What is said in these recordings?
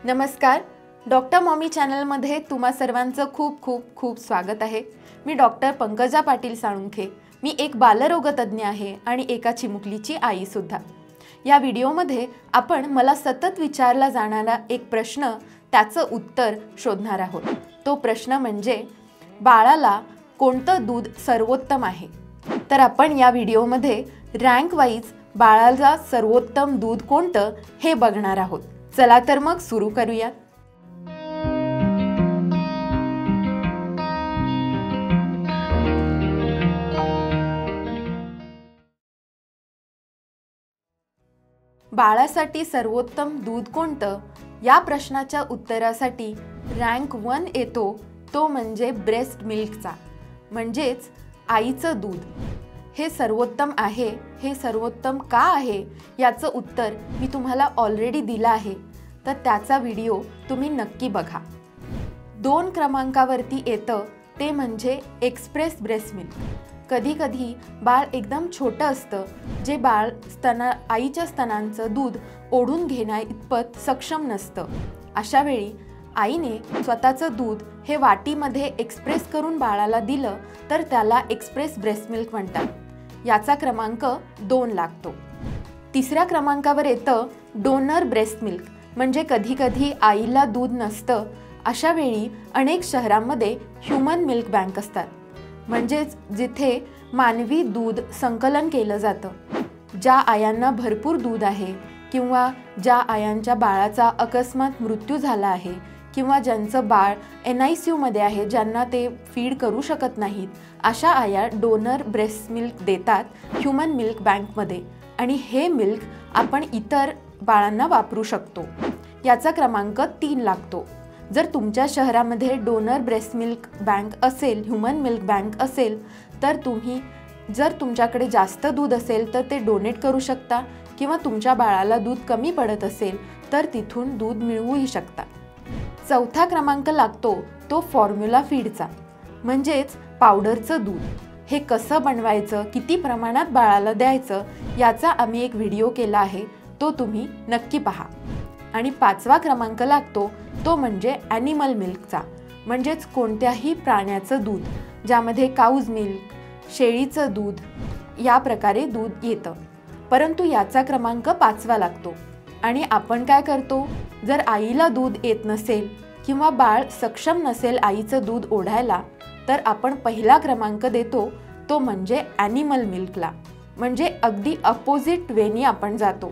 नमस्कार, doctor mommy चॅनलमध्ये तुम्हा सर्वांचं खूप खूप खूप स्वागत आहे। मी डॉक्टर पंकजा पाटील साळुंखे। मी एक बालरोगतज्ञ आहे आणि एका चिमुकलीची आई सुद्धा। या व्हिडिओमध्ये आपण मला सतत विचारला जाणारा एक प्रश्न त्याचं उत्तर शोधणार आहोत। तो प्रश्न म्हणजे बाळाला कोणतं दूध सर्वोत्तम आहे? तर आपण या व्हिडिओमध्ये रँक वाईज बाळाला सर्वोत्तम दूध कोणतं हे बघणार आहोत। चला तर मग सुरू करूया। बाळासाठी सर्वोत्तम दूध कोणतं या प्रश्नाच्या उत्तरासाठी रँक 1 येतो तो म्हणजे ब्रेस्ट मिल्कचा, म्हणजेच आईचं दूध। हे सर्वोत्तम आहे, हे सर्वोत्तम का आहे याचं उत्तर मी तुम्हाला ऑलरेडी दिलं आहे, तर त्याचा व्हिडिओ तुम्ही नक्की बघा। 2 क्रमांकावरती येतं ते म्हणजे एक्सप्रेस ब्रेस्ट मिल्क। कधी कधी बाळ एकदम छोटं असतं जे बाळ आईच्या स्तनांचं दूध ओढून घेण्या इतपत सक्षम नसतं। अशा वेळी आईने स्वतःचं दूध हे वाटीमध्ये एक्सप्रेस करून बाळाला दिलं तर त्याला एक्सप्रेस ब्रेस्ट मिल्क म्हणतात। याचा क्रमांक 2 लागतो। तिसऱ्या क्रमांकावर येतं डोनर ब्रेस्ट मिल्क, म्हणजे कधी कधी आईला दूध नसतं। अशा वेळी अनेक शहरांमध्ये ह्यूमन मिल्क बँक असतात, म्हणजेच जिथे मानवी दूध संकलन केलं जातं। ज्या आयांना भरपूर दूध आहे किंवा ज्या आयांच्या बाळाचा अकस्मात मृत्यू झाला आहे किंवा ज्यांचं बाळ NICU मध्ये आहे, ज्यांना ते फीड करू शकत नाहीत, अशा आया डोनर ब्रेस्ट मिल्क देतात ह्यूमन मिल्क बँकमध्ये आणि हे मिल्क आपण इतर बाळांना वापरू शकतो। याचा क्रमांक 3 लागतो। जर तुमच्या शहरामध्ये डोनर ब्रेस्ट मिल्क बँक असेल, ह्यूमन मिल्क बँक असेल, तर तुम्ही जर तुमच्याकडे जास्त दूध असेल तर ते डोनेट करू शकता किंवा तुमच्या बाळाला दूध कमी पडत असेल तर तिथून दूध मिळवूही शकता। चौथा क्रमांक लागतो तो फॉर्म्युला फीडचा, म्हणजेच पावडरचं दूध। हे कसं बनवायचं, किती प्रमाणात बाळाला द्यायचं याचा आम्ही एक व्हिडिओ केला आहे, तो तुम्ही नक्की पहा। आणि 5वा क्रमांक लागतो तो म्हणजे ॲनिमल मिल्कचा, म्हणजेच कोणत्याही प्राण्याचं दूध, ज्यामध्ये काऊज मिल्क, शेळीचं दूध या प्रकारे दूध येतं। परंतु याचा क्रमांक 5वा लागतो। आणि आपण काय करतो, जर आईला दूध येत नसेल किंवा बाळ सक्षम नसेल आईचं दूध ओढायला, तर आपण पहिला क्रमांक देतो तो म्हणजे ॲनिमल मिल्कला, म्हणजे अगदी अपोजिट वेनी आपण जातो।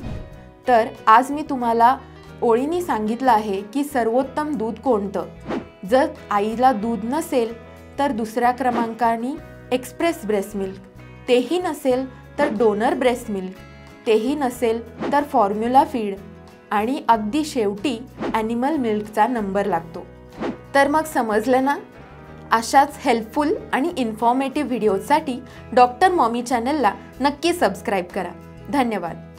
तर आज मी तुम्हाला ओळीने सांगितलं आहे की सर्वोत्तम दूध कोणतं। जर आईला दूध नसेल तर दुसऱ्या क्रमांकाने एक्सप्रेस ब्रेस्ट मिल्क, तेही नसेल तर डोनर ब्रेस्ट मिल्क, तेही नसेल तर फॉर्म्युला फीड आणि अगदी शेवटी ॲनिमल मिल्कचा नंबर लागतो। तर मग समजलं ना? अशाच हेल्पफुल आणि इन्फॉर्मेटिव्ह व्हिडिओसाठी डॉक्टर मॉमी चॅनलला नक्की सबस्क्राईब करा। धन्यवाद।